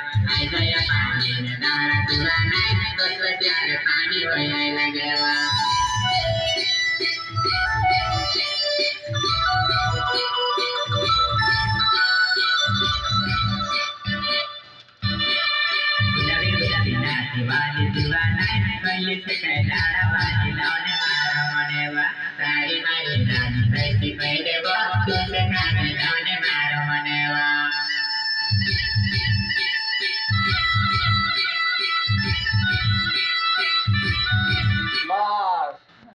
આઈયા પાણીને દાડા તુરા નાય બસ ત્યારે પાણી વહી લાગેવા વાલી તુરા નાય કઈ છે કઈ દાડા વાલી લાવને મારા મને વા તારી મારી નાની ભેટી કઈ દેવો તું છે કાને લાવને મારો મને વા બસ